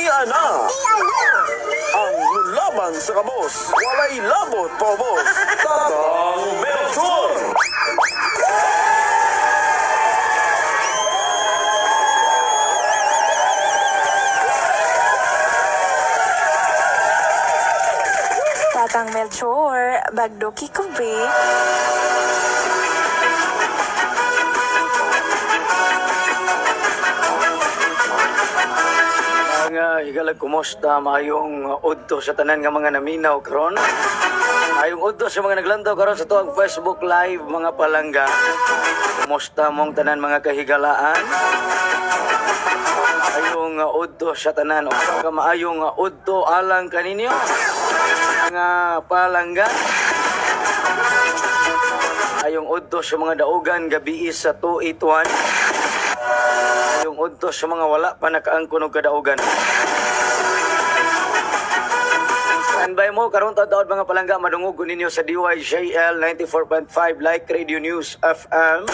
Ana. Ang laban sa kabos, walay labot paubos. Tatang Melchor. Tatang Melchor, bagdoki ko be. Higalag kumusta mayong udto sa tanan nga mga naminaw karon. Mayong udto sa mga naglantaw karon sa tuwag Facebook Live mga palangga. Kumusta mong tanan mga kahigalaan? Ayong udto sa tanan o kamaayong udto alang kaninyo mga palangga. Ayong udto sa mga daugan gabi sa 281. Yung udto sa mga wala pa nakaangkon og kadaugan. Standby mo karon taud mga palangga madungog ninyo sa DYJL 94.5 Like Radio News FM.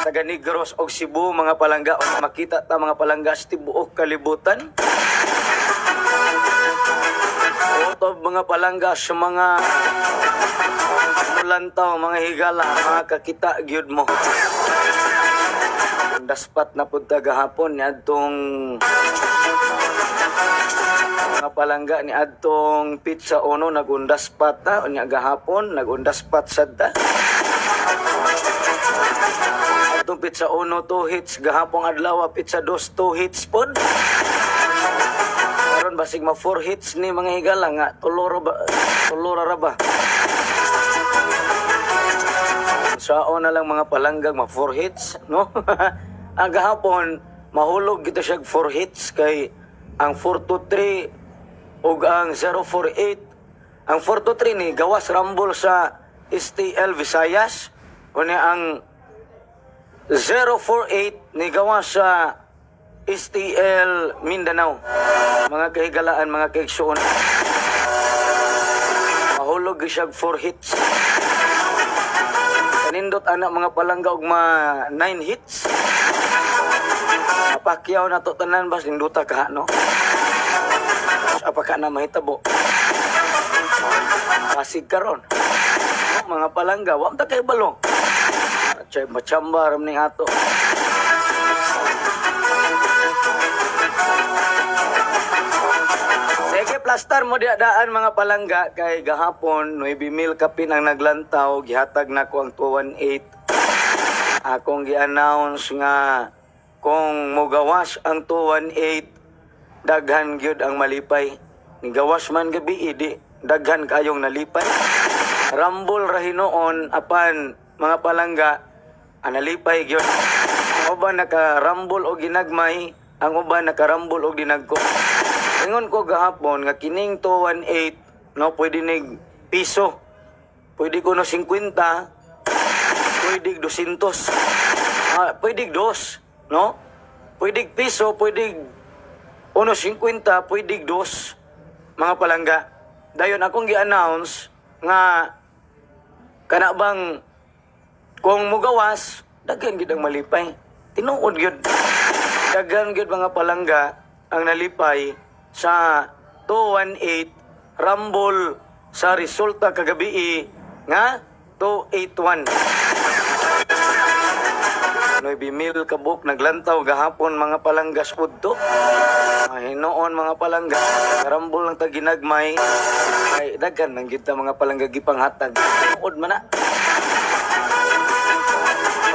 Taga Negros og Cebu mga palangga o makita ta mga palangga sa tibuok kalibutan. Utob mga palangga sa mga lantaw mga higala makakita gyud mo. Daspat na pud gahapon ni adtong mga palangga ni adtong Pizza Uno nagundaspat ta unya gahapon nagundaspat sadta. Adtong Pizza Uno 2 hits gahapon adlaw Pizza 2 2 hits pod. Karon basig ma 4 hits ni mga higala nga tuloro ra ba. Sao na lang mga palanggang ma 4 hits, no? Ang gahapon, mahulog kita siya 4 hits kay ang 423 ug ang 048. Ang 423 ni gawas rumble sa STL Visayas. Kunya ang 048 ni gawas sa STL Mindanao. Mga kahigalaan, mga kaiksyon. Mahulog siya 4 hits. Nindot anak mga palangga og 9 hits. Apakyaw na to tanan bas ninduta ka no. Apaka na mahitabo. Pasig karon. No, mga palangga wa ta kay balo. Chay machamba ram ning ato. Sige plaster mo diadaan mga palangga kay gahapon 9,000 kapin ang naglantaw gihatag nako ang 218. Akong gi-announce nga kung mogawas ang 218 daghan gyud ang malipay. Ni gawas man gabi idi daghan kayong nalipay. Rambol ra hinoon apan mga palangga analipay gyud. Ang uban naka-rambol og ginagmay, ang uban naka-rambol og dinagko. Ingon ko gahapon nga kining 218 no pwede nig piso. Pwede ko no 50, pwede 200. Pwede 2, no? Pwede piso, pwede 1.50, pwede 2 mga palangga. Dayon akong gi-announce nga kana bang kung mugawas daghan gid ang malipay. Tinuod gyud. Daghan gyud mga palangga ang nalipay sa 218 Rumble sa resulta kagabi nga 281. 9,000 kabuk naglantaw gahapon mga palanggas udto. Hinoon mga palangga Rumble lang ta ginagmay ay daghan nang gid ta mga palangga gipanghatag. Tuod man na.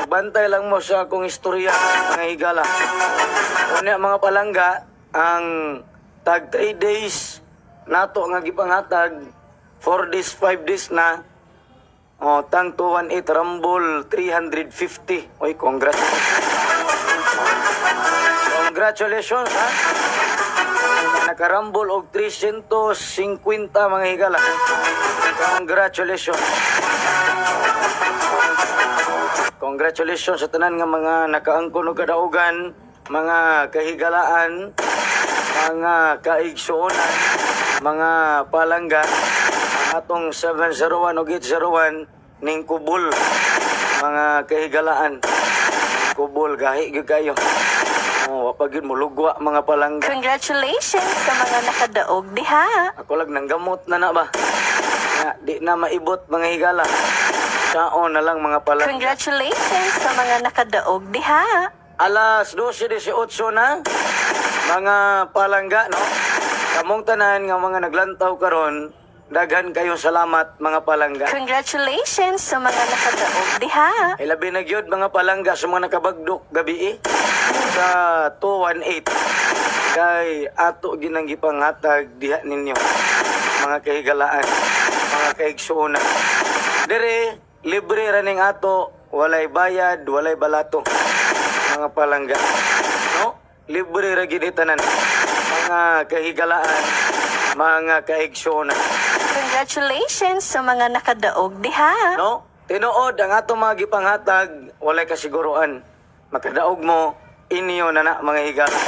Bantay lang mo sa akong istorya mga higala. Unya mga palangga ang tag 3 days nato nga gipanghatag 4 days 5 days na tang 218 Rumble 350. Oy congratulations ha. Nakarambol og 350 mga higala. Congratulations sa tanan nga mga nakaangkon og kadaugan, mga kahigalaan, mga kaigsuonan, mga palangga, atong 701 o 801 ning kubul, mga kahigalaan. kubol gahi gyud kayo. Oh, wa pa gyud mo lugwa mga palangga. Congratulations sa mga nakadaog diha. Ako lang nang gamot na ba? Nga, di na maibot mga higala. Saon na lang mga palangga. Congratulations sa mga nakadaog diha. Alas 12:18 na. Mga palangga, no? Kamong tanan nga mga naglantaw karon, daghan kayong salamat mga palangga. Congratulations sa mga nakadaog diha. Ay labi na gyud mga palangga sa mga nakabagdok gabi sa 218. Kay ato ginang gipanghatag diha ninyo. Mga kahigalaan, mga kaigsuonan. Dire libre ra ning ato, walay bayad, walay balato. Mga palangga, no? Libre ra gid tanan. Mga kahigalaan, mga kaigsuonan. Congratulations sa mga nakadaog diha. No? Tinuod ang ato mga gipanghatag, walay kasiguruan. Makadaog mo, inyo na mga higala.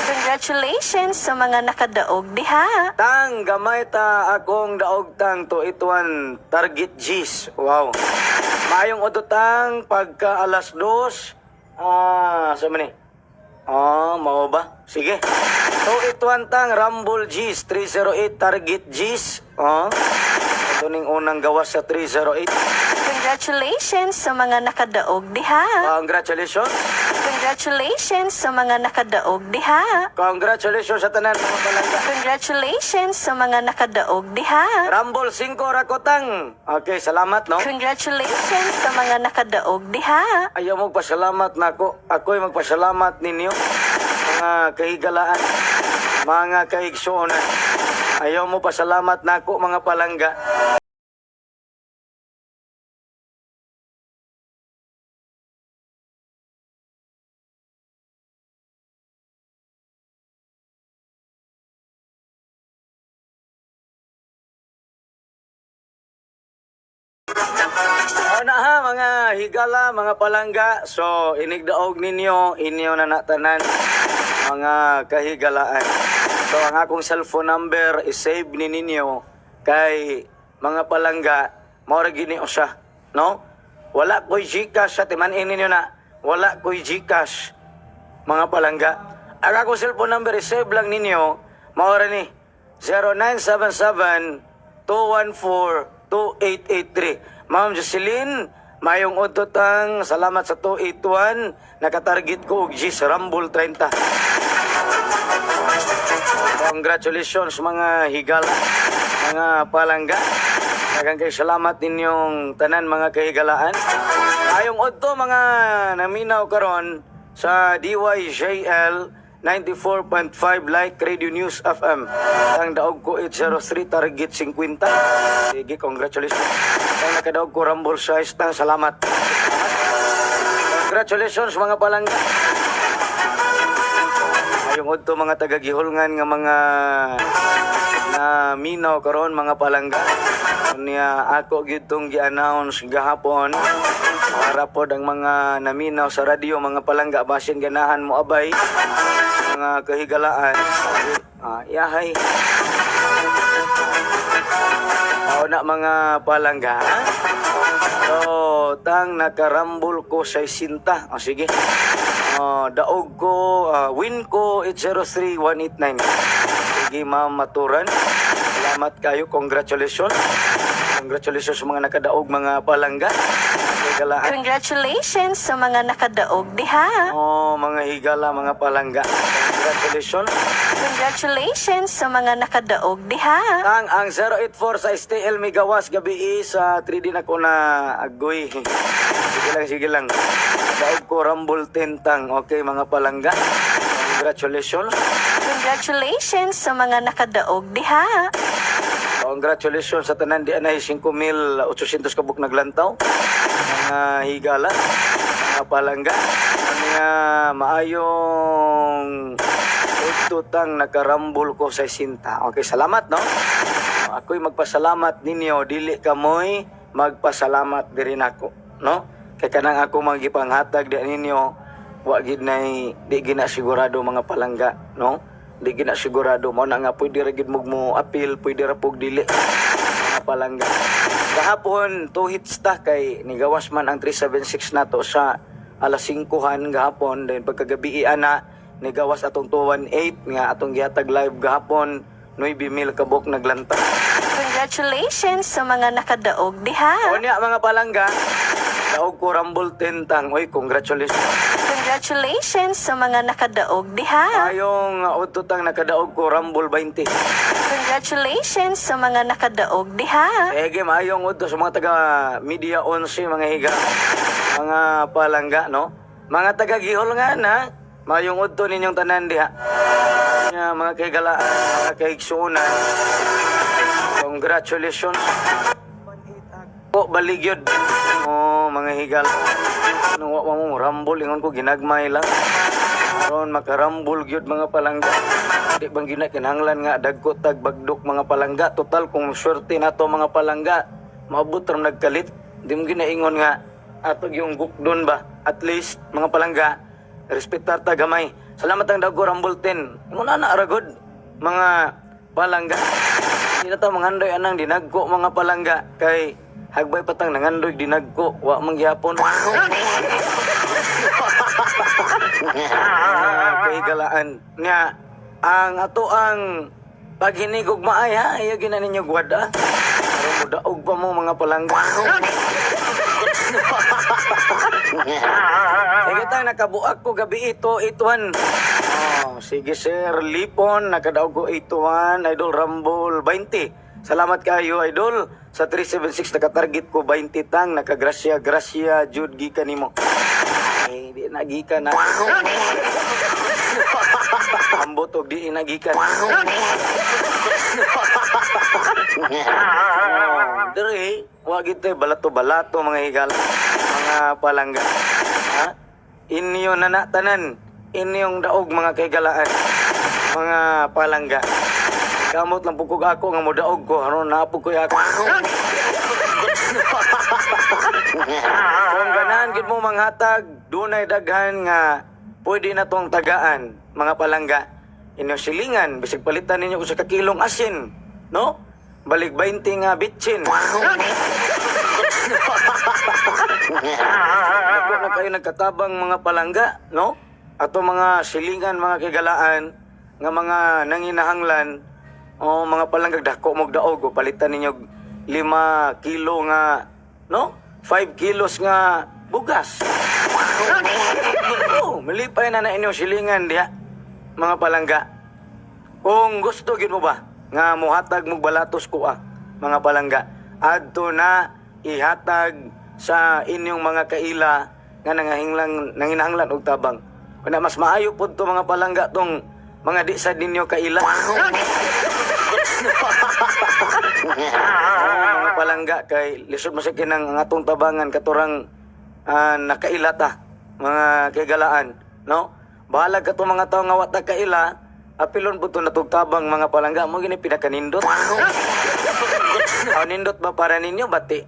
Congratulations sa mga nakadaog diha. Tang, gamay ta akong daog tang to ituan target G's. Wow. Mayong udutang pagka alas 2. Sa mani? Mao ba? Sige. To ituan tang Rumble G's 308 target G's. Ito ning unang gawas sa 308. Congratulations sa mga nakadaog diha. Congratulations. Congratulations sa mga nakadaog diha. Congratulations sa tanan mga palangga. Congratulations sa mga nakadaog diha. Rumble 5 rakotang. Okay, salamat no. Congratulations sa mga nakadaog diha. Ayaw mo pasalamat nako. Ako'y magpasalamat ninyo. Mga kahigalaan, mga kaigsuonan. Ayaw mo pasalamat nako mga palangga. O na ha, mga higala, mga palangga. So, inigdaog ninyo, inyo na natanan, mga kahigalaan. So, ang akong cellphone number is-save ni ninyo kay mga palangga, maura gini siya, no? Wala ko'y Gcash sa timanin ninyo na. Wala ko'y Gcash, mga palangga. Ang akong cellphone number is-save lang ninyo, maura ni 0977-214-2883. Ma'am Jocelyn, mayong udtotang salamat sa 281. Nakatarget ko og G's Rumble 30. Congratulations mga higala, mga palangga. Daghang kay salamat ninyong tanan mga kahigalaan. Mayong udto mga naminaw karon sa DYJL 94.5 Like Radio News FM. Ang daog ko 803 target 50. Sige, congratulations. Ang nakadaog ko Rumble size tang salamat. Congratulations mga palangga. Ayong udto mga tagagihulngan nga mga na minaw karon mga palangga. Unya ako gyud tong gi-announce gahapon para pod ang mga naminaw sa radyo mga palangga basin ganahan mo abay mga kahigalaan. Yahay. Na mga palangga. So, tang nakarambol ko sa sinta. Sige. Daog ko, win ko 803189. Sige, ma'am Maturan. Salamat kayo. Congratulations. Congratulations sa mga nakadaog mga palangga. Higalaan. Congratulations sa mga nakadaog diha. Mga higala, mga palangga. Congratulations. Congratulations sa mga nakadaog diha. Ang 084 sa STL Migawas gabi sa 3D na ko na agoy. Sige lang. Daog ko Rumble 10 tang. Okay mga palangga. Congratulations. Congratulations sa mga nakadaog diha. Congratulations sa tanan di anay 5,800 kabuk naglantaw. Mga higala, mga palangga, mga maayong ututang nakarambol ko sa sinta. Okay, salamat no? Ako'y magpasalamat ninyo, dili kamoy magpasalamat diri nako, no? Kay kanang ako magipanghatag di ninyo, wa gid nay di gina sigurado mga palangga, no? Di gina sigurado mo na nga pwede ra gid mo appeal, pwede ra pug dili mga palangga. Kahapon 2 hits ta kay nigawas man ang 376 nato sa alas 5 gahapon, then pagkagabi ana ni gawas atong 218 nga atong gihatag live gahapon 9,000 kabok naglanta. Congratulations sa mga nakadaog diha. O niya mga palangga, daog ko Rumble Tentang. Oy, congratulations. Congratulations sa mga nakadaog diha. Ayong ututang nakadaog ko Rumble 20. Congratulations sa mga nakadaog diha. Ege maayong udto sa mga taga Media 11 mga higa. Mga palangga no. Mga taga Gihol nga na. Maayong udto ninyong tanan diha. Nga mga kaigalaan, mga kaigsuunan. Congratulations. Po baligyod. Oh, mga higal. Ano wa mo Rumble ingon ko ginagmay lang. Ron makarambol gyud mga palangga. Di bang gina kinahanglan nga dagko tag bagdok mga palangga. Total kung swerte nato mga palangga, maabot ram nagkalit. Di mo ginaingon nga atog yung gukdon ba. At least mga palangga, respetar ta gamay. Salamat ang dagko Rumble 10. Muna na aragod mga palangga. Di na ta manghandoy anang dinagko mga palangga kay hagbay patang nangandoy dinagko wa mangyapon. Kay galaan nga ang ato ang paghinigog maay ha iya gina ninyo gwada. Pero mudaog pa mo mga palangga. Sige tang nakabuak ko gabi ituan. Oh, sige sir Lipon nakadaog ko ituan Idol Rumble 20. Salamat kayo Idol. Sa 376 nakatarget ko 20 tang nakagrasya jud gikan nimo. Eh di nagikan na. Ambot og di nagikan. Dere, wa gid balato-balato mga higal. Mga palangga. Ha? Inyo na tanan. Inyong daog mga kaigalaan. Mga palangga. Kamot lang pugog ako nga modaog ko aron naapog ko ako. Kung ganahan gid mo manghatag, dunay daghan nga pwede na tong tagaan mga palangga. Inyong silingan bisig palitan ninyo ko sa kakilong asin, no? Balik 20 nga bitchin. Ako na kayo nagkatabang mga palangga, no? Ato mga silingan mga kigalaan nga mga nanginahanglan. O mga palanggag dako mog daog o palitan ninyo 5 kilo nga no 5 kilos nga bugas. Oh, malipay na inyong silingan diha mga palangga. Kung gusto gid mo ba nga muhatag mog balatos ko mga palangga adto na ihatag sa inyong mga kaila nga nanginahanglan og tabang. Kuna mas maayo pud to mga palangga tong mga di sa ninyo kaila. Mga palangga kay lisod mo sa kinang ang atong tabangan katurang nakailata mga kagalaan no bahala ka to mga tawo nga wa ta kaila apilon pud to natugtabang mga palangga mo gini pinakanindot. Nindot ba para ninyo bati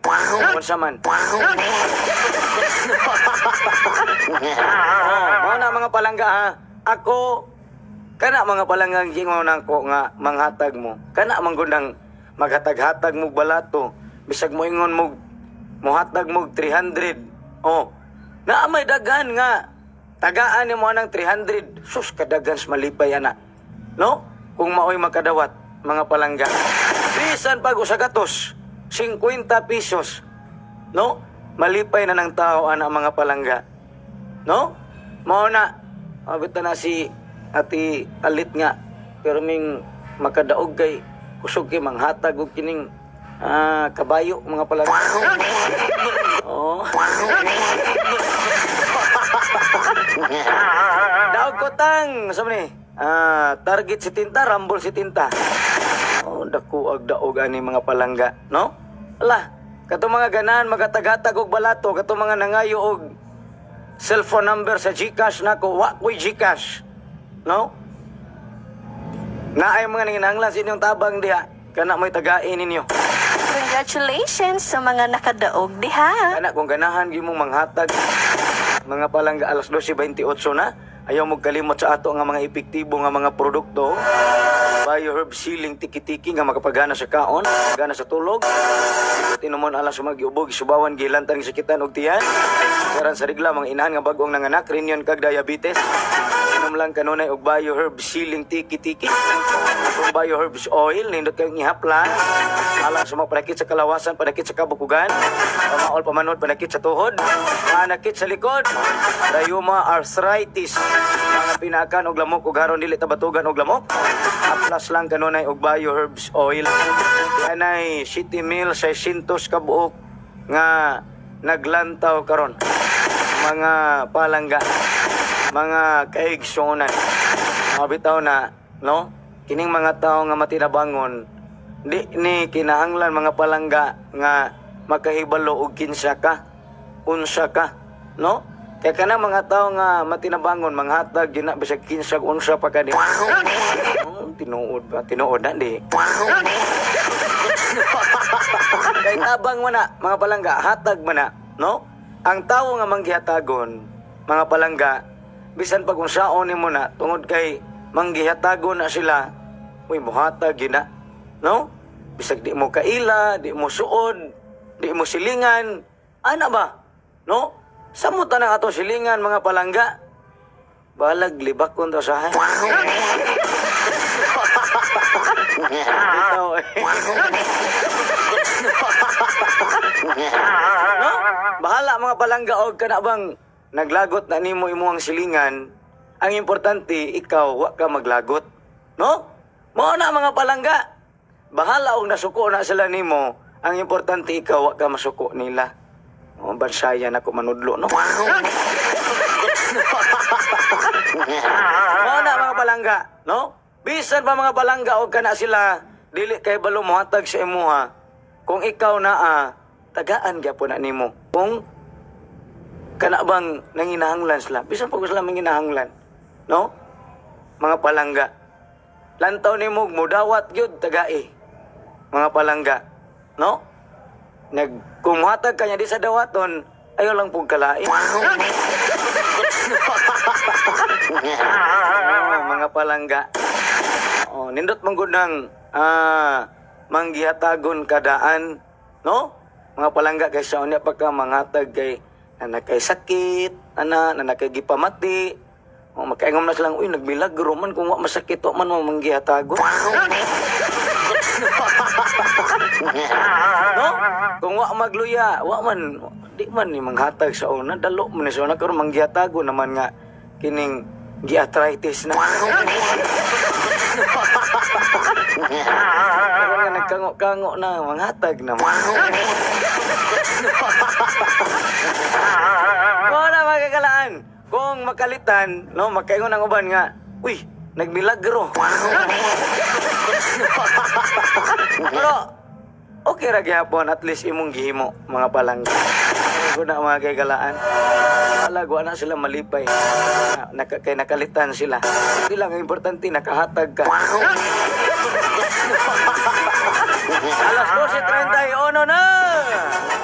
unsa man. Mao na mga palangga ha. Ako kana mga palanggang gingaw nako nga manghatag mo. Kana manggundang maghatag-hatag mo balato. Bisag mo ingon mo mohatag mo 300. Oh. Naa may daghan nga tagaan nimo anang 300. Sus kadaghan sa malipay ana. No? Kung maoy makadawat mga palangga. Bisan pag usa gatos 50 pesos. No? Malipay na ng tao ana mga palangga. No? Mao na abot na si Ati alit nga pero ming makadaog kay kusog kay manghatag og kining kabayo mga palangga. Oh. Daog ko tang sa ni target si tinta Rumble si tinta. Oh dako ag daog ani mga palangga no? Ala kato mga ganahan magatag-hatag og balato kato mga nangayo og cellphone number sa GCash nako wa koy GCash. No? Naay mga nanginahanglan sa inyong tabang diha. Kana mo'y tagain ninyo. Congratulations sa mga nakadaog diha. Kana kung ganahan gyud mong manghatag mga palangga alas 12:28 na. Ayaw mo kalimot sa ato nga mga epektibo nga mga produkto. Bioherb Siling Tiki-Tiki nga makapagana sa kaon, gana sa tulog. Tinumon alas sumagiubog, subawan gilantan sakitan og tiyan. Saran sa rigla mga inahan nga bag-ong nanganak, rinyon kag diabetes. Inom lang kanunay og Bioherb Siling Tiki-Tiki. Kung Bioherbs oil nindot kay ihaplan. Alang sumapanakit sa kalawasan, panakit sa kabukugan, pamaol pamanod, panakit sa tuhod, panakit sa likod, rheuma, arthritis, mga pinakan og lamok ug haron dili tabatugan og lamok. Aplas lang kanunay og Bioherbs oil. Yanay 7 mil 600 ka buok nga naglantaw karon. Mga palangga, mga kaigsunan. Mabitaw na, no? Kining mga tao nga matinabangon, di ni kinahanglan mga palangga nga makahibalo og kinsa ka, unsa ka, no? Kaya kanang mga tao nga matinabangon, manghatag gina bisag kinsa unsa pa ka di. Tinuod ba? Tinuod na di. Kay tabang man na, mga palangga, hatag man na, no? Ang tao nga manggihatagon, mga palangga, bisan pag unsaon nimo na tungod kay manggihatagon na sila, uy muhatag gina, no? Bisag di mo kaila, di mo suod, di mo silingan, ana ba? No? Samot na ato silingan mga palangga. Balag libak kun to sa hay. Ikaw eh. No? Bahala mga palangga og kana bang naglagot na nimo imuhang silingan. Ang importante ikaw wa ka maglagot, no? Mao na mga palangga. Bahala og nasuko na sila nimo. Ang importante ikaw wa ka masuko nila. O bansayan ako manudlo, no? Mao na mga palangga, no? Bisan pa mga palangga og kana sila dili kay balo mohatag sa imuha. Kung ikaw naa tagaan gyapon na nimo. Kung kana bang nanginahanglan sila, bisan pag sila manginahanglan, no? Mga palangga. Lantaw nimo mudawat gyud tagai. Mga palangga, no? Kumuhatag kanya di sa dawaton, ayaw lang pong kalain. Mga palangga. Nindot manggod ng manggihatagon kadaan, no? Mga palangga kay sa unya pagka manghatag kay na kay sakit, na kay gipamati. Makaingom na silang, uy, nagmilagro man kung wa masakit, wa man mo manggihatagon. No? Kung wa magluya, wa man, di man ni manghatag sa una, dalo man ni sa una, karon manggihatagon naman nga, kining gi-arthritis na. Karon nga nagkango-kango na, manghatag naman. Wala magkakalaan. Kung makalitan, no, makaingon ang uban nga, uy, nagmilagro. Pero, okay ra gyapon, at least imong gihimo, mga palangga. Kung na mga kagalaan, alagwa na sila malipay. Kay nakalitan sila. Hindi lang, ang importante, nakahatag ka. Alas 12:31 na!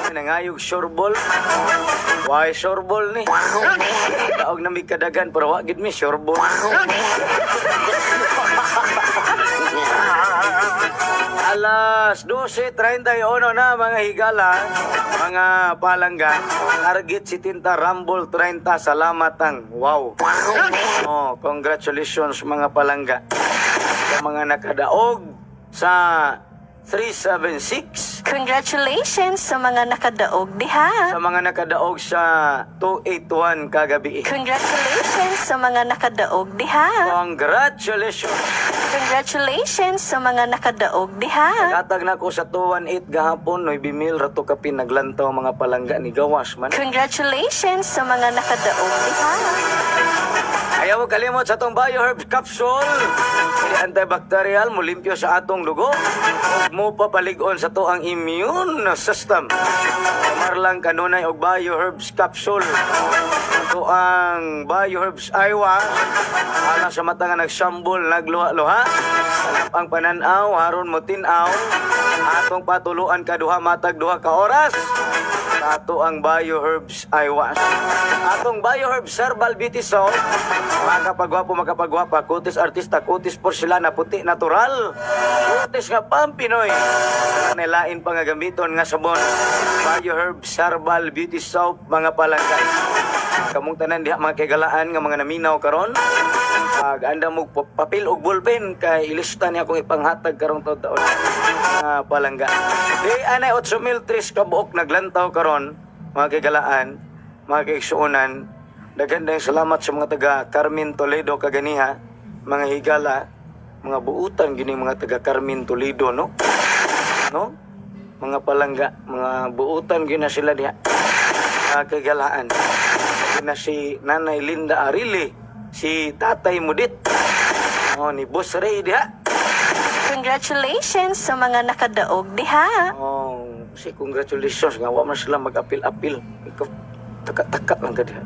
Nangayog sureball. Why sureball ni? Daog na may kadagan, pero wagid mi sureball. Alas 12:31 na mga higala, mga palangga. Target si Tinta Rumble 30. Salamat ang wow. Congratulations mga palangga. Sa mga nakadaog sa 376. Congratulations sa mga nakadaog diha. Sa mga nakadaog sa 281 kagabi. Congratulations sa mga nakadaog diha. Congratulations. Congratulations sa mga nakadaog diha. Katag na ko sa 218 gahapon, noy bimil rato kapin naglantaw mga palangga ni gawas man. Congratulations sa mga nakadaog diha. Ayaw mo kalimot sa atong Bioherb Capsule. Antibacterial, mulimpyo sa atong dugo. Ug mo papaligon sa to ang immune system. Kamar lang kanunay og Bioherbs Capsule. Ito ang Bioherbs Aywa. Alang sa mata nga nagsambol, nagluha-luha. Hanap ang pananaw, haron mo tinaw. Atong patuluan ka duha matag duha ka oras. ato ang bioherbs ay was. Atong bioherbs herbal beauty soap. Makapagwapo, makapagwapa, kutis artista, kutis porcelana, puti natural. Kutis nga pampinoy. Nilain pa nga gamiton nga sabon. Bioherbs herbal beauty soap, mga palangga. Kamong tanan diha mga kagalaan nga mga naminaw karon. Anda mo papel og ballpen kay ilista niya akong ipanghatag karong taon. Palangga. Di anay 8,003 kabuok naglantaw karon mga kagalaan, mga kaigsuonan. Daghan dayong salamat sa mga taga Carmen Toledo kaganiha, mga higala, mga buutan gini mga taga Carmen Toledo no. No? Mga palangga, mga buutan gina sila diha. Mga kagalaan. Na si Nanay Linda Arili, si Tatay Mudit, ni Boss Ray diha. Congratulations sa mga nakadaog diha. Si congratulations nga wa man sila mag-apil-apil. Ikaw taka-taka lang ka diha.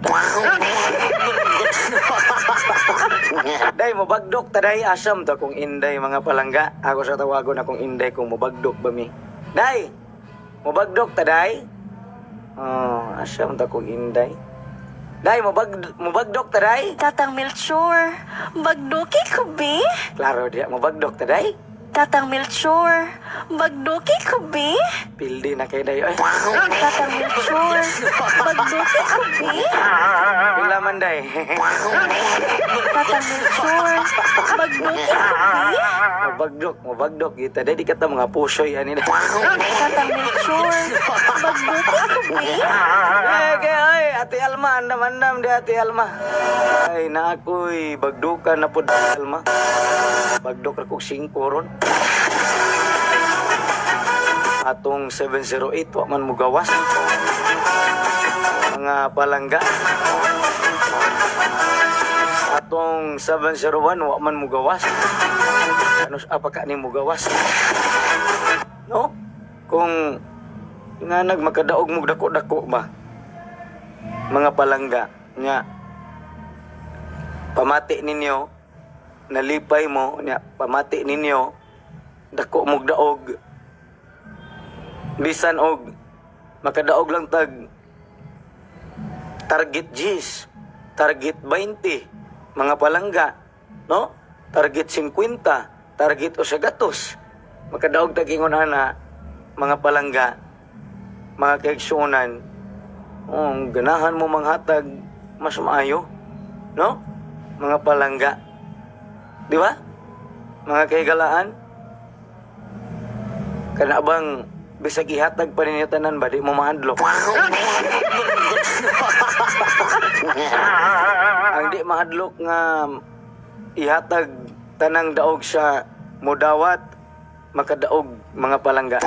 Day mo bagdok taday asam to kung inday mga palangga. Ako sa tawagon akong inday kung mobagdok ba mi. Day, mobagdok taday. Asam to kung inday. Day, mubagdok taday? Tatang Melchor, bagdoki ko bi? Klaro diya, mubagdok taday? Tatang Melchor, bagdoki ko bi? Pildi na kay day. Ay, Tatang Melchor, bagdoki ko bi? pila man day. Tatang Melchor, bagdoki ko bi? Mubagdok. Kita day, di kata mga pusoy. Ani na. Tatang Melchor, bagdoki ko bi? Ay, Ate Alma, andam-andam di Ate Alma. Ay, na ako'y bagdukan na po Ate Alma. Bagdok ako 5 ron. Atong 708, wa man mo gawas. Mga palangga. Atong 701, wa man mo gawas. Ano apaka ni mo gawas? No? Kung nga nagmakadaog mo dako-dako ba? Mga palangga nga pamati ninyo, nalipay mo nya pamati ninyo, dako mog daog, bisan og makadaog lang tag target G's, target 20, mga palangga, no? Target 50, target 100, makadaog tag ingon ana, mga palangga, mga kaigsuonan. Ganahan mo manghatag mas maayo, no? Mga palangga. Di ba? Mga kaigalaan. Kana bang bisag ihatag pa ninyo tanan ba di mo mahadlok? Ang di mahadlok nga ihatag tanang daog sa mudawat, makadaog mga palangga.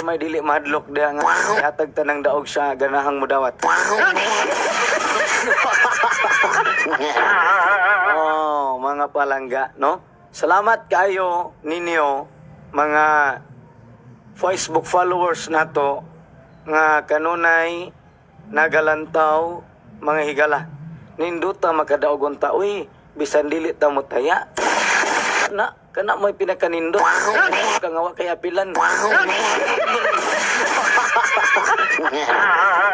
May dili mahadlok dia nga ihatag tanang daog sa ganahang mudawat. Mga palangga, no? Salamat kayo ninyo mga Facebook followers nato nga kanunay nagalantaw mga higala. Ninduta makadaog unta, uy, bisan dili ta mo taya. Kana mo'y pinakanindo. Kangawa kay apilan.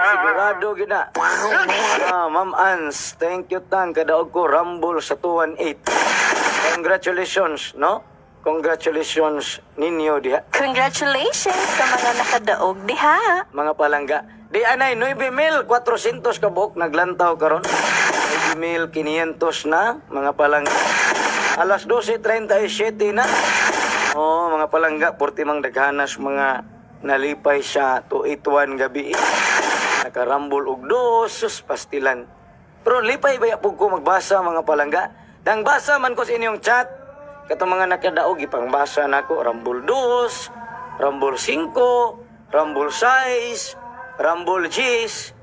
Sigurado gina. Ma'am Ans, thank you tang kadaog ko Rumble sa 218. Congratulations, no? Congratulations ninyo diha. Congratulations sa mga nakadaog diha. Mga palangga. Di anay 9,400 kabuok naglantaw karon. 9,500 na mga palangga. Alas 12:37 na. Mga palangga, 40 mang daghanas mga nalipay sa 281 gabi. Nakarambol og dosos pastilan. Pero lipay baya pug ko magbasa mga palangga. Dang basa man ko sa inyong chat. Katong mga nakadaog ipangbasa nako rambol 2, rambol 5, rambol 6, rambol 10.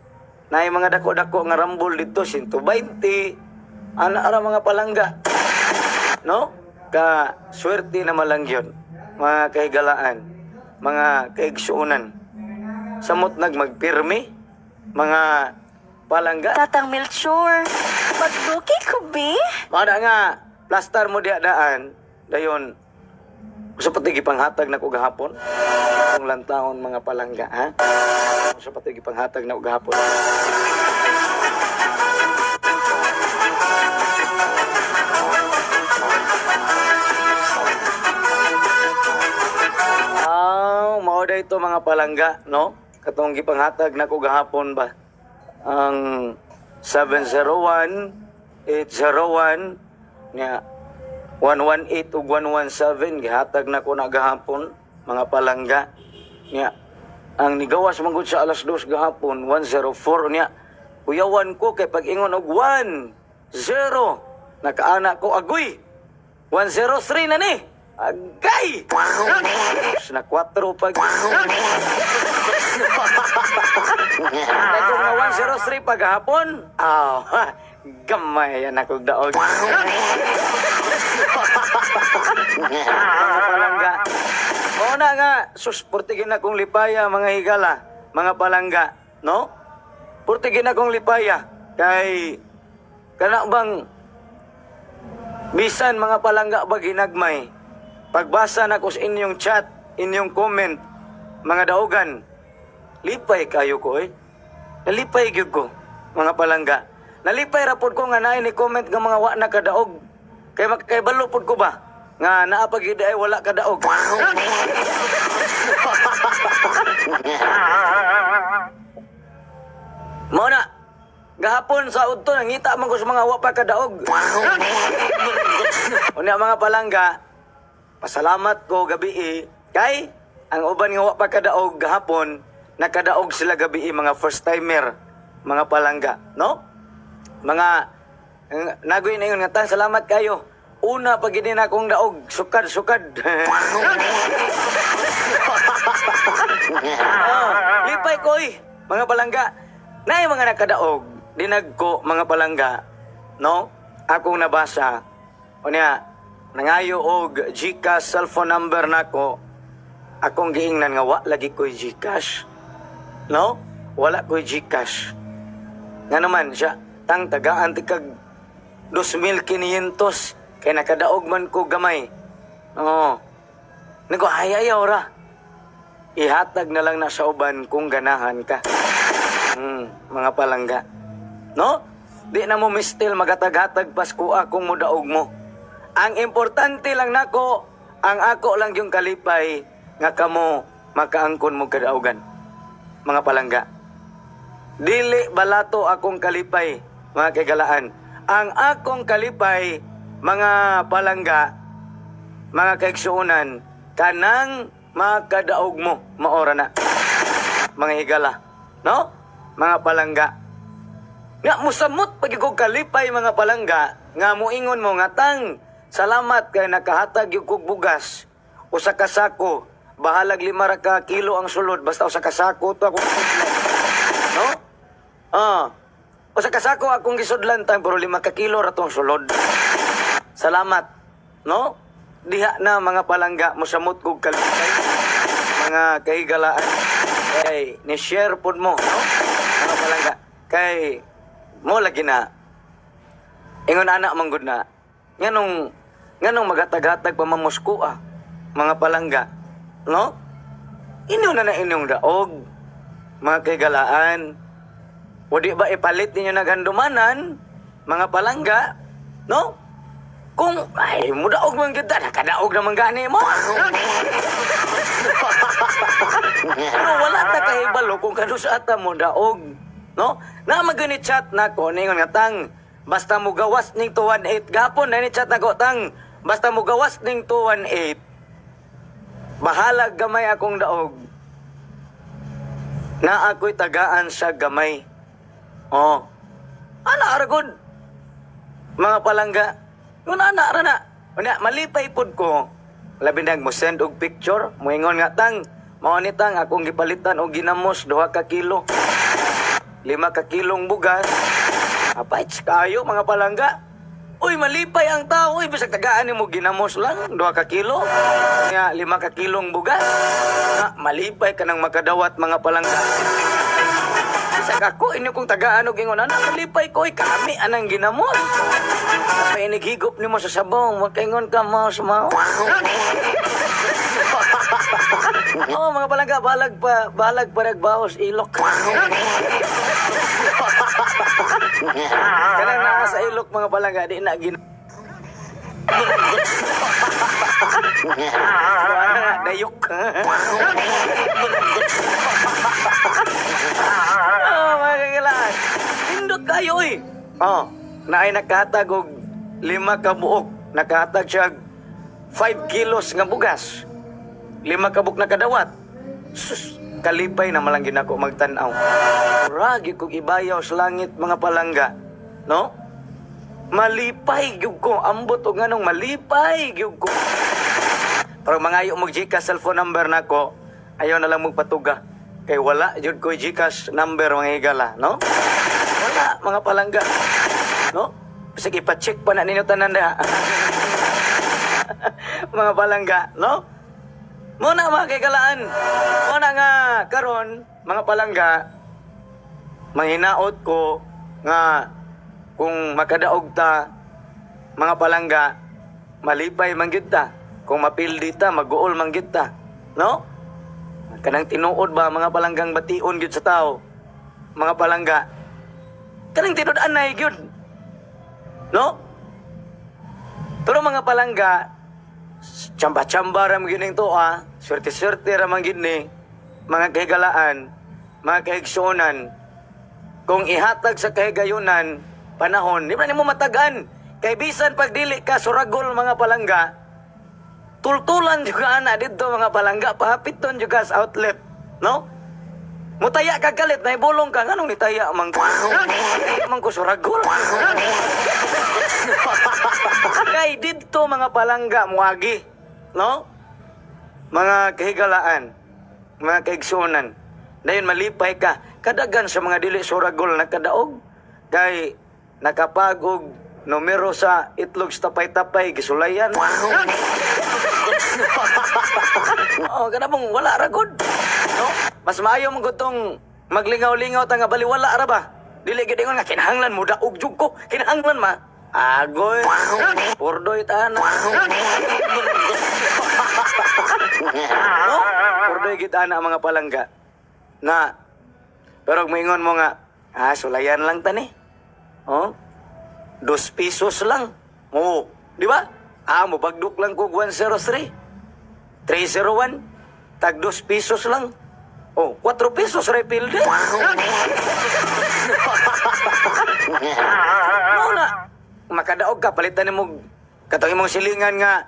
Nay mga dako-dako nga rambol dito 120. Ana ara mga palangga. No? Ka swerte na malang yun. Mga kahigalaan, mga kaigsuunan. Samot magpirmi, mga palangga. Tatang Melchor, bagduki ko bi? Mada nga, plaster mo diadaan, dayon, Sa pati gipanghatag na ko gahapon. Kung lantaon mga palangga, ha? Sa pati gipanghatag na ko gahapon. Mao ito mga palangga, no? Katong gipanghatag na ko gahapon ba? Ang 701-801 niya 118 ug 117 gihatag na ko na gahapon mga palangga niya. Ang nigawas man gud sa alas 2 gahapon 104 niya. Uyawan ko kay pag-ingon og 10 nakaana ko agoy 103 na ni. Agay! Na 4 pag... Nagkong na 103 paghapon? Gamay yan ako daog. Mga palangga. Una nga, purtigin akong lipaya mga higala, mga palangga, no? Purtigin akong lipaya. Kay, kana bang, bisan mga palangga ba ginagmay, pagbasa na ko sa inyong chat, inyong comment, mga daogan, lipay kayo ko eh. Nalipay gyud ko, mga palangga. Nalipay rapod ko nga naay ni comment nga mga wa na kadaog. Kay balo pod ko ba? Nga naapag ay wala kadaog. Mao na, gahapon sa udto nangita man ko sa mga wa pa kadaog. Unya mga palangga, pasalamat ko gabi kay ang uban nga wa pa kadaog gahapon nakadaog sila gabi mga first timer mga palangga, no? Mga nagoy na yun nga tan salamat kayo. Una pag gini na akong daog sukad lipay ko mga palangga. Nay mga nakadaog dinagko mga palangga, no? Akong nabasa unya nangayo og GCash cellphone number nako. Akong giingnan nga wa lagi ko'y GCash. No? Wala ko'y GCash. Nga naman siya, tang tagaan ti kag 2,500 kay nakadaog man ko gamay. Oo. Nako hayayaw ra. Ihatag na lang na sa uban kung ganahan ka. Mga palangga. No? Di na mo mistil magatag-hatag pasko akong mudaog mo. Ang importante lang nako, ang ako lang yung kalipay nga kamo makaangkon mo kadaugan. Mga palangga. Dili balato akong kalipay, mga kagalaan. Ang akong kalipay, mga palangga, mga kaigsuunan, kanang makadaog mo, maora na. Mga higala. No? Mga palangga. Nga musamot pag ikong kalipay, mga palangga, nga muingon mo nga tang, salamat kay nakahatag yung kog bugas. Usa ka sako, bahalag 5 ka kilo ang sulod basta usa ka sako to ako. No? Usa ka sako akong gisudlan tang pero 5 ka kilo ra tong sulod. Salamat. No? Diha na mga palangga mosamot kog kalipay. Mga kahigalaan. Kay ni share pod mo, no? Mga palangga. Kay mo lagi na. Ingon anak manggod na. Nganong magatag-hatag pa mamusko mga palangga, no? Inyo na inyong daog, mga kaigalaan. O di ba ipalit ninyo naghandumanan, mga palangga, no? Kung, ay, mudaog man kita, nakadaog naman gani mo. Pero wala ta kahibalo kung kano sa ata mo daog, no? Na magani chat na ko, ningon nga tang, basta mo gawas ning 218 gapon na ni chat ako tang basta mo gawas ning 218 bahalag gamay akong daog na ako'y tagaan sa gamay. Ana aragod mga palangga yun ana ra na malipay pod ko labi nag mo send og picture moingon nga tang mao ni tang akong gipalitan og ginamos 2 ka kilo 5 ka kilong bugas. Apay, kayo mga palangga. Uy, malipay ang tao. Uy, bisag tagaan mo ginamos lang. 2 ka kilo. Nga, 5 ka kilong bugas. Malipay ka nang makadawat mga palangga. Bisag ako, inyo kong tagaan o gingon. Malipay ko, kami anang ginamos. Apay, inighigop ni mo sa sabong. Makaingon ka, maos. Oo, mga palangga, balag pa nagbaos ilok. Kanang naa sa ilok, mga palangga, di na dayok. Mga kagilaan. Pindot kayo eh. Naay nakahatag og 5 ka buok. Nakahatag siya 5 kilos nga bugas. 5 kabuk na kadawat. Sus, kalipay na malang ginako magtanaw. Ragi kog ibayaw sa langit, mga palangga. No? Malipay gyud ko, ambot og nganong malipay gyud ko. Pero mangayo mo GCash cellphone number nako, ayaw na lang magpatuga. Kay wala jud ko GCash number, mga higala, no? Wala, mga palangga. No? Sige, pa-check pa na ninyo tanan na. Mga palangga, no? Muna mga kikalaan. Muna nga karon, mga palangga, manghinaot ko nga kung makadaog ta, mga palangga, malipay manggid ta. Kung mapildi ta, mag-uol manggid ta. No? Kanang tinuod ba, mga palanggang bation gyud sa tao? Mga palangga, kanang tinuod-anay gyud. No? Pero mga palangga, tsamba-tsamba ramang gining to, swerte-swerte ramang gini, mga kahigalaan, mga kahigsunan. Kung ihatag sa kahigayunan, panahon, di ba mo matagan? Kay bisan pagdili ka, suragol, mga palangga, tultulan juga ana dito, mga palangga, pahapiton juga sa outlet, no? Mutaya ka galit, naibulong ka, anong nitaya man ko? Man ko suragol. Kay dito, mga palangga, muagi, no? Mga kahigalaan, mga kaigsunan. Dayon malipay ka, kadagan sa mga dili suragol na kadaog, kay nakapagog numero sa itlog sa tapay-tapay, gisulayan. Oo, kada mong wala ragod. No? Mas maayo mong gutong maglingaw-lingaw ta nga baliwala ra ba? Dili gid ingon nga kinahanglan mo daog jud ko, kinahanglan ma. Agoy. Purdoy ta na. No? Purdoy gid ana, mga palangga. Na pero moingon mo nga, sulayan lang ta ni. Oh? 2 pesos lang. Oh, di ba? Mabagduk lang ko 103. 301. Tag 2 pesos lang. Oh, 4 pesos refill din. Muna, makadaog ka, palitan mo katong imong silingan nga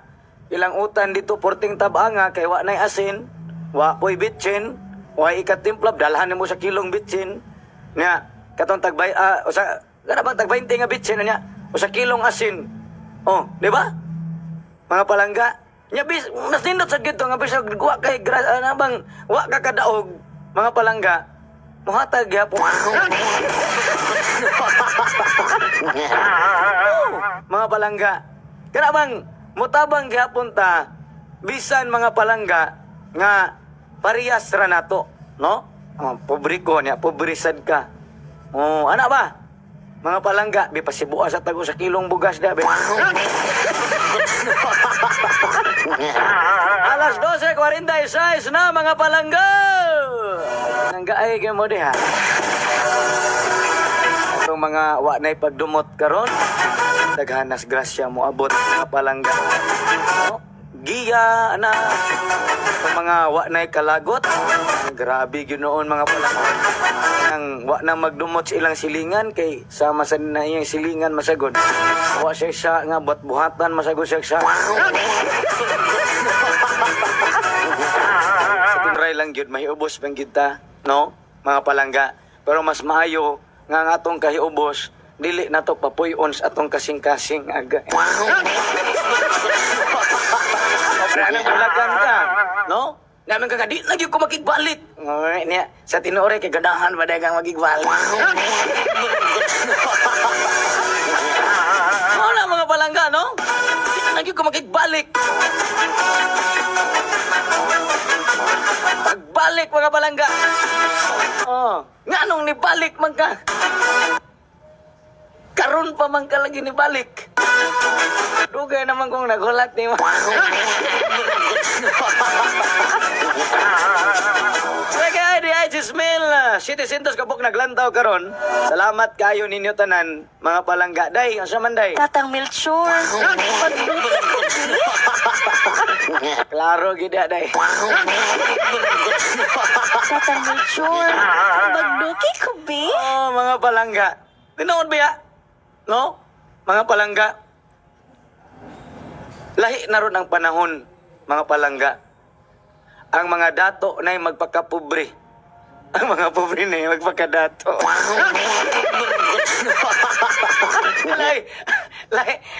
ilang utan dito, porting tabanga, kay wa nay asin, wa po'y bitchin, wa ikatimplab, dalhan mo sa kilong bitchin. Nga, katong tagbay, o sa, kada bang tag 20 nga bitchin, niya, o sa kilong asin. Oh, di ba? Mga palangga, nya bis mas nindot sa gito nga bisag wa kay bang wa ka kadaog, mga palangga, muhatag gyapon. Mga palangga, kana bang mutabang gyapon ta bisan, mga palangga, nga parehas ra nato, no? Pobre ko niya, pobresad ka. Oh, ana ba? Mga palangga, bi pasibuan sa tago sa kilong bugas da. Alas 12:46 na, mga palangga. Nanggaay kay mo diha. Itong mga wa nay pagdumot karon, daghanas grasya mo abot, mga palangga. No? Giya na itong mga wa nay kalagot. Grabe ginoon, mga palangga. Ang wa na magdumot sa ilang silingan, kay sama sa na iyang silingan masagod. Wa siya nga buhat-buhatan masagod siya. Sa tinray lang gyud mahiubos bang kita, no? Mga palangga. Pero mas maayo nga ang atong kahiubos, dili nato papuyon sa atong kasing-kasing aga. Ano bulagan ka, no? Namin ka, di lagi ko makigbalik. Ngoy, niya, sa tinuore, kay ganahan ba dagang makigbalik? Wala, mga palangga, no? Di lagi ko makigbalik. Pagbalik, mga palangga. Oh, nga nung nibalik man ka. Karon pa man ka lagi nibalik. Dugay naman kong nagulat ni mo. Sige, di ay Jismil, citizens kabuk naglantaw karon. Salamat kayo ninyo tanan, mga palangga. Day, asa man day? Tatang Melchor, magduki ko bi. Klaro gid day. Tatang Melchor, magduki ko bi. Oh, mga palangga. Tinood ba ya? No? Mga palangga. Lahi na ron ang panahon, mga palangga. Ang mga dato na magpakapobre. Ang mga pobre na magpakadato.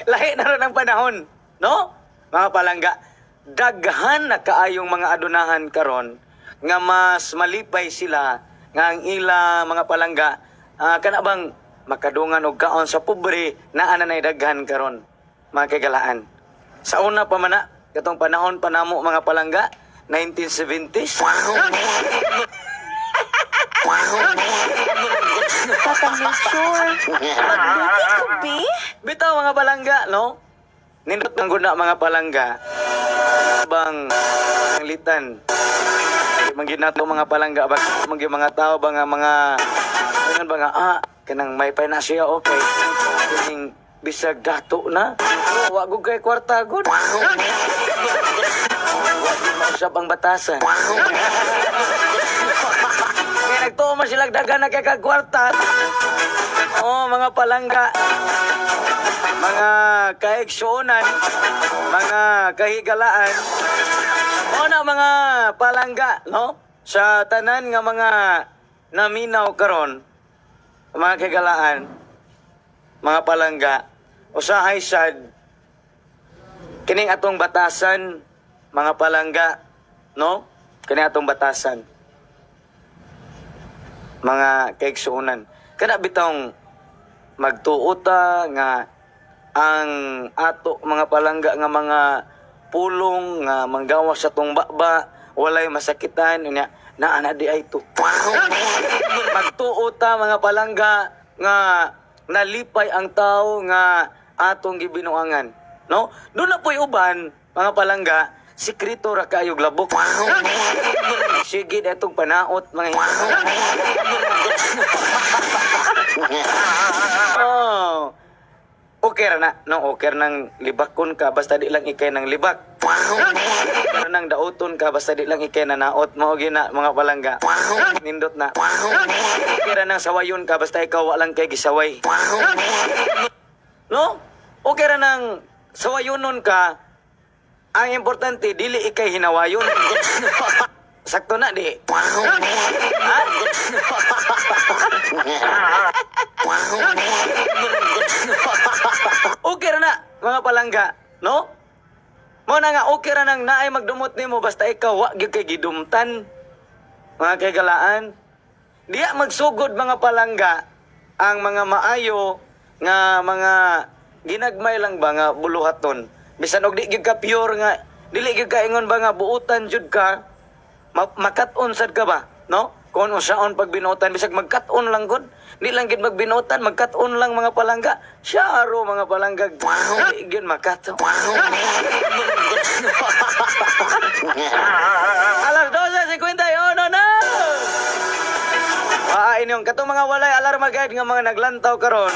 lahi na ron ang panahon. No? Mga palangga. Daghan na kaayong mga adunahan karon nga mas malipay sila nga ang ila mga palangga kana bang makadungan og kaon sa pobre na anay daghan karon mga kagalaan. Sa una pa man na katong panahon pa namo mga palangga 1970s. Tatang Melchor, magduki ko bi. Bitaw mga palangga, no? Nindot ng guna mga palangga. Bang litan. Mangginato mga palangga ba mga tao ba nga mga ba nga kanang may panasya okay. Kining bisag dato na. Wa gud kay kwarta gud. Sa pang batasan. Kaya nagtuo man sila dagan na kay kagwarta. Oh, mga palangga. Mga kaigsuonan, mga kahigalaan. O na mga palangga, no? Sa tanan nga mga naminaw karon, mga kahigalaan, mga palangga, usahay sad kining atong batasan, mga palangga, no? Kining atong batasan. Mga kaigsuonan. Kana bitong magtuota nga ang ato mga palangga nga mga pulong nga manggawas sa tong baba walay masakitan unya naa na di ay to. Magtuota mga palangga nga nalipay ang tao nga atong gibinuangan, no? Doon na po'y uban mga palangga sikreto ra kayog labok. Sige etong panaot mga oh. Okay ra na, no? Okay nang libakon ka basta di lang ikay nang libak. Okay nang dauton ka basta di lang ikay na naot mo gina mga palangga. Nindot na. Okay ra nang sawayon ka basta ikaw wa lang kay gisaway. No? Okay ra nang sawayonon ka. Ang importante dili ikay hinawayon. Sakto na di. Ha? Okay ra na mga palangga, no? Mo na nga okay ra nang naay magdumot nimo basta ikaw wa gyud kay gidumtan. Mga kagalaan, diya magsugod mga palangga ang mga maayo nga mga ginagmay lang ba nga buluhaton. Bisan og di gyud ka pure nga dili gyud ka ingon ba nga buutan jud ka. Makat-on sad ka ba, no? Kung unsaon pag binuotan bisag magkat-on lang gud. Di lang gid magbinuotan, magkat-on lang mga palangga. Syaro mga palangga. Di gid makat. Alas 12:51 na. Inyong katong mga walay alarma guide nga mga naglantaw karon.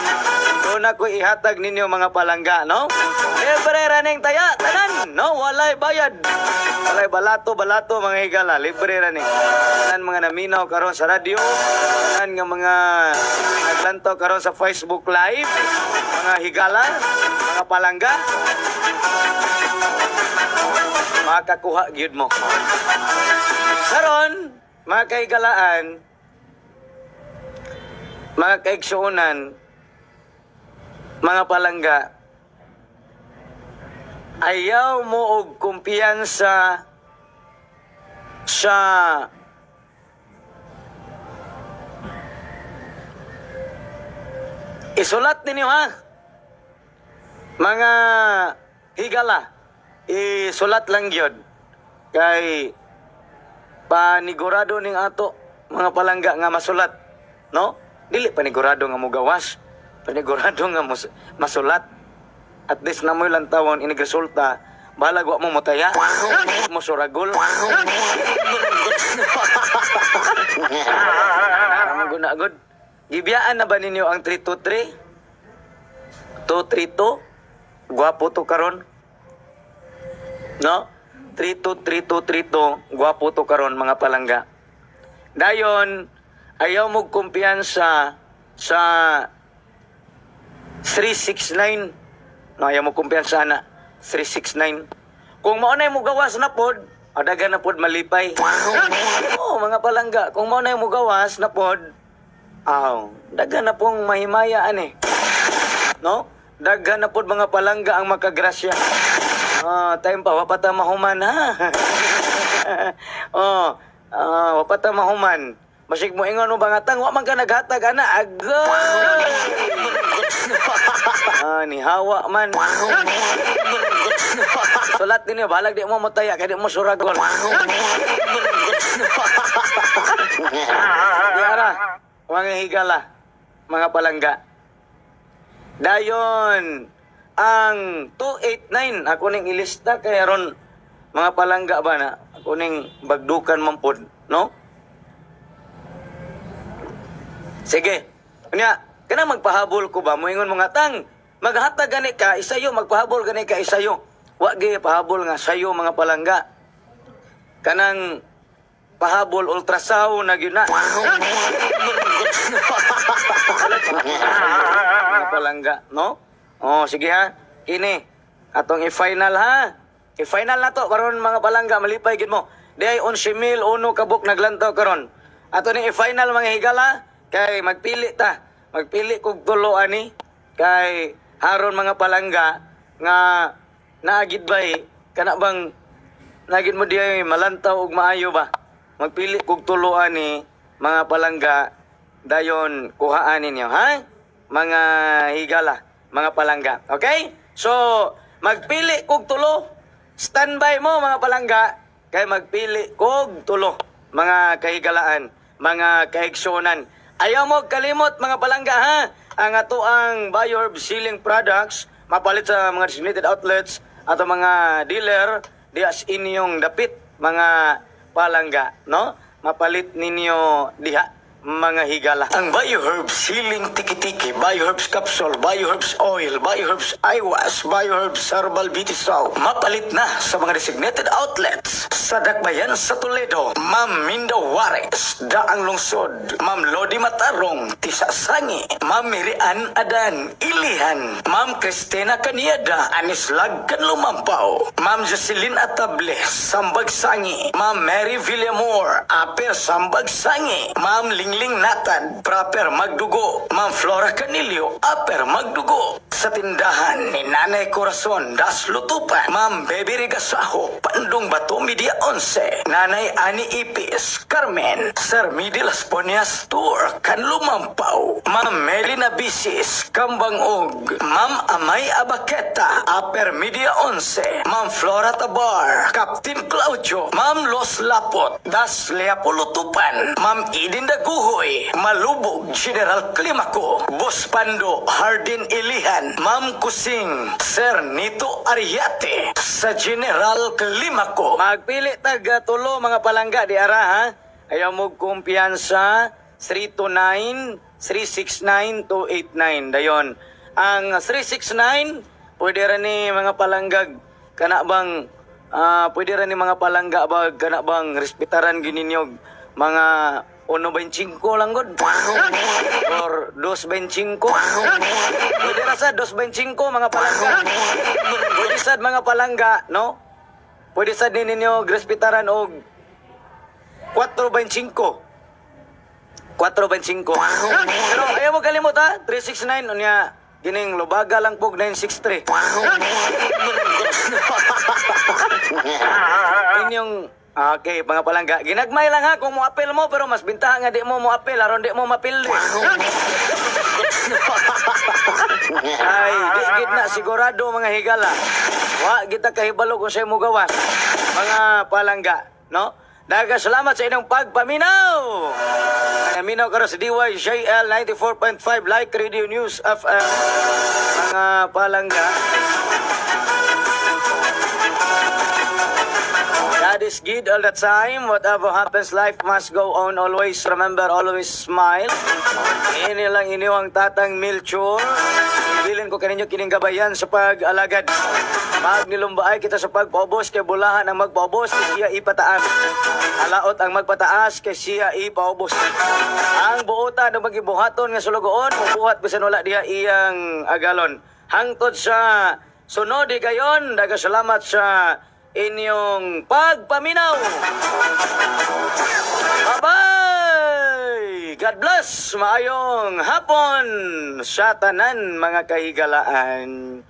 Doon ako ihatag ninyo mga palangga, no? Libre raning taya, tanan, no? Walay bayad. Walay balato mga higala, libre raning. Tanan mga naminaw karon sa radyo, tanan nga mga naglantaw karon sa Facebook Live, mga higala, mga palangga. Makakuha gyud mo. Karon, mga kahigalaan, mga kaigsuonan, mga palangga, ayaw mo og kumpiyansa sa isulat ninyo ha, mga higala, isulat lang yun kay panigurado ning ato mga palangga nga masulat, no? Dili panigurado nga mugawas, panigurado nga masulat. At least na mo lang tawon inigresulta Balag wa mo motaya. Mo suragol. Guna good. Gibiyaan na ba ninyo ang 323? 232? Gwapo to karon. No? 32332 gwapo to karon mga palangga. Dayon ayaw mo kumpiyansa sa 369. No, ayaw mo kumpiyansa na 369. Kung maunay mo gawas na pod, adaga na pod malipay. Oo, mga palangga, kung maunay mo gawas na pod, daga na pong mahimayaan eh. No? Daga na pod mga palangga ang makagrasya. Time pa, wapata mahuman ha. Wapata mahuman. Masig mo ingon mo bangatang, wa man ka naghatag ana agay. Ni hawa man. Sulat din balag di mo mataya kay di mo suragol. Yara, mga higala, mga palangga. Dayon ang 289 ako ning ilista kay aron mga palangga ba na ako ning bagdukan man pod, no? Sige. Unya, kana magpahabol ko ba? Moingon mo nga tang, maghatag gani ka isayo, magpahabol gani ka isayo. Wa gyud pahabol nga sayo mga palangga. Kanang pahabol ultrasound na gyud na. Mga palangga, no? Sige ha. Kini atong i-final ha. I-final na to karon mga palangga malipay gid mo. Day 11,000 uno kabuk naglantaw karon. Ato ni i-final mga higala. Kay magpili ta. Magpili kog tulo ani kay haron mga palangga nga naagid bay kana bang nagid mo diay malantaw og maayo ba. Magpili kog tulo ani mga palangga dayon kuhaan ninyo ha. Mga higala, mga palangga. Okay? So magpili kog tulo. Standby mo mga palangga kay magpili kog tulo mga kahigalaan, mga kaigsonan. Ayaw mo kalimot mga palangga ha. Ang ato ang Bioherb Sealing Products mapalit sa mga designated outlets at mga dealer dias inyong dapit mga palangga, no? Mapalit ninyo diha mga higala. Ang Bioherb Sealing Tiki-Tiki, Bioherbs Capsule, Bioherbs Oil, Bioherbs Eyewash, Bioherbs Herbal Beauty Soap mapalit na sa mga designated outlets sa Dakbayan sa Toledo, Ma'am Minda Juarez, Daang Lungsod, Ma'am Lodi Matarong, Tisasangi, Ma'am Mirian Adan, Ilihan, Ma'am Cristina Caniada, Anislag Canlumampaw, Ma'am Jocelyn Atable, Sambagsangi, Ma'am Mary Villamor, Aper Sambagsangi, Ma'am Lingling Natad, Proper Magdugo, Ma'am Flora Canilio, Aper Magdugo, sa tindahan ni Nanay Corazon, Das Lutupan, Ma'am Baby Rigasaho, Pandong Bato Media 11, Nanay Ani Ipis, Carmen, Sir Midi Las Ponias Tour, Canlumampaw, Ma'am Melina Bisis, Kambangog, Ma'am Amay Abaketa, Aper Media 11, Ma'am Flora Tabar, Captain Claudio, Ma'am Los Lapot, Das Leapolutupan, Ma'am Idin Daguhoy, Malubog, General Climaco, Boss Pando, Hardin Ilihan, Ma'am Kusing, Sir Nito Ariate, sa General Climaco. Magpili taga tulo mga palangga di ara ha. Ayaw mo kumpiyansa 329 369 289 dayon. Ang 369 pwede rin ni mga palanggag kana bang pwede rin ni mga palangga ba kana bang respetaran gininyog mga 1.25 lang god or 2.25 pwede na sa 2.25 mga palangga pwede sad mga palangga no pwede sad din ninyo respetaran og 4.25 pero ayaw mo kalimot ha 369 unya gining lubaga lang pog 963 inyong okay, mga palangga. Ginagmay lang ha kung mo apel mo pero mas bintahan nga di mo apel aron di mo mapil. Ay, di gid na sigurado mga higala. Wa kita kahibalo kung sa'yo mo gawas. Mga palangga, no? Daga salamat sa inyong pagpaminaw. Naminaw ka sa DYJL 94.5 Like Radio News FM. Mga palangga. God is good all the time. Whatever happens, life must go on. Always remember, always smile. Ini lang iniwang tatang Melchor. Bilin ko kaninyo kining gabayan sa pag-alagad. Magnilumbaay kita sa pagpaubos kay bulahan ang magpaubos kay siya ipataas. Alaot ang magpataas kay siya ipaubos. Ang buutan ng magibuhaton nga sulugoon, mabuhat bisan wala diha iyang agalon. Hangtod sa sunod di gayon, dagasalamat sa inyong pagpaminaw. Bye-bye! God bless! Maayong hapon sa tanan mga kahigalaan.